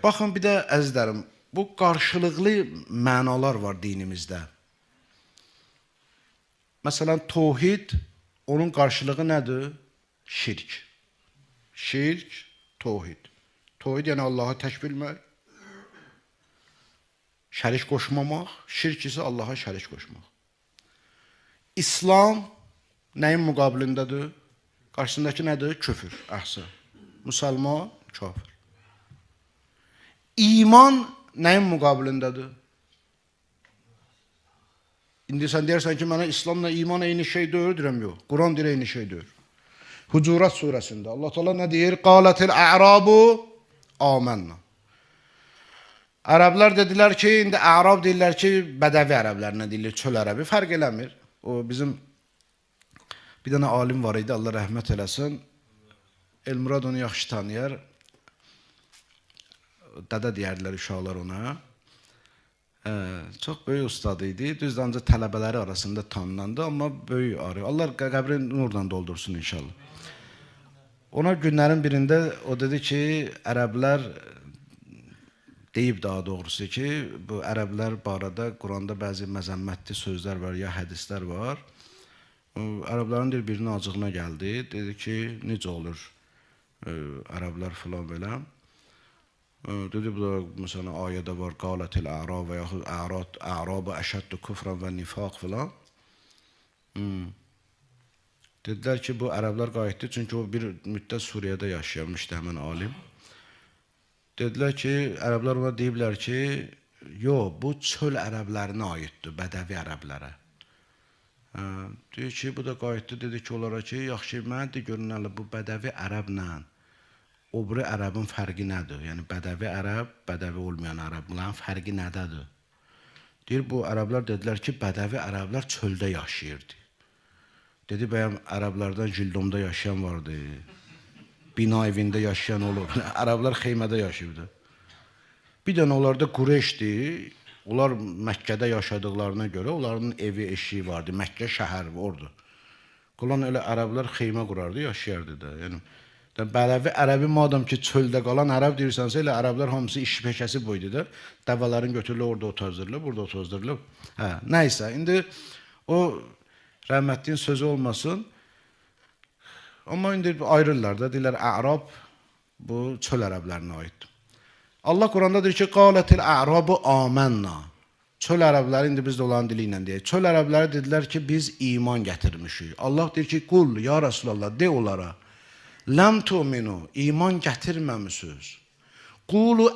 Baxın, bir də əzizlərim, bu qarşılıqlı mənalar var dinimizdə. Məsələn, tohid, onun qarşılığı nədir? Şirk. Şirk, tohid. Tohid yəni Allah'a tək bilmək, şərik qoşmamaq, şirk isə Allah'a şərik qoşmaq. İslam nəyin müqabilindədir? Qarşısındakı nədir? Küfür, əhsən. Müsəlman, kafir. İman nəyin müqabilindədir? İndi sən deyərsən ki, mənə İslamla iman eyni şey deyir, deyirəm, yox. Quran deyir, eyni şey deyir. Hucurat surəsində Allah Teala nə deyir? Qalatil a'rabu amennə. Ərəblər dedilər ki, indi ərab deyirlər ki, bədəvi ərəblərinə deyilir, çöl ərəbi, fərq eləmir. O bizim bir dənə alim var idi, Allah rəhmət eləsin. Elmurad onu yaxşı tanıyar. Dədə deyərdilər uşaqlar ona. Çox böyük ustad idi. Düzdür, ancaq tələbələri arasında tanınandı, amma böyük arı. Allah qəbrini nurla doldursun inşallah. Ona günlərin birində o dedi ki, ərəblər deyib daha doğrusu ki, bu ərəblər barədə Quranda bəzi məzəmmətli sözlər var, ya hədislər var. Ərəblərin birinin acığına gəldi. Dedi ki, necə olur ərəblər filan belə. Dedi, bu da məsələn ayədə var, qalatil a'rab və yaxud a'rabı əşəddu küfran və nifaq filan. Dedilər ki, bu ərəblər qayıtdı, çünki o bir müddət Suriyədə yaşayamışdı həmin alim. Dedilər ki, ərəblər ona deyiblər ki, yox, bu çöl ərəblərinə aiddir, bədəvi ərəblərə. Deyir ki, bu da qayıtdı, dedi ki, onlara ki, yaxşı, mən de görünəli bu bədəvi ərəblə o biri ərəbin fərqi nədir? Yəni, bədəvi ərəb, bədəvi olmayan ərəblərin fərqi nədədir? Deyir, bu ərəblər dedilər ki, bədəvi ərəblər çöldə yaşayırdı. Dedi, bəyəm, ərəblərdən Jildomda yaşayan vardı, bina evində yaşayan olur. Ərəblər xeymədə yaşayırdı. Bir dənə onlarda Qureyşdir, onlar Məkkədə yaşadıqlarına görə, onların evi, eşiği vardı, Məkkə şəhər ordu. Qalan elə ərəblər xeymə qurardı, yaşayardı da. Yəni, bədəvi ərəbi madam ki, çöldə qalan ərəb deyirsənsə, elə ərəblər hamısı iş peşəsi buydu da. Dəvələrin götürülür, orada otazdırılır, burada otazdırılır. Nəysə, indi o rəhmətliyin sözü olmasın. Amma indi ayrırlar da, deyirlər, ərab bu çöl ərəblərinə aiddir. Allah Quranda deyir ki, qalatil a'rabu amennə. Çöl ərəbləri, indi biz də olan dili ilə deyək. Çöl ərəbləri dedilər ki, biz iman gətirmişik. Allah deyir ki, qul, ya Rasulallah, de onlara. Ləm tu'minu, iman gətirməmişsiniz. Qulu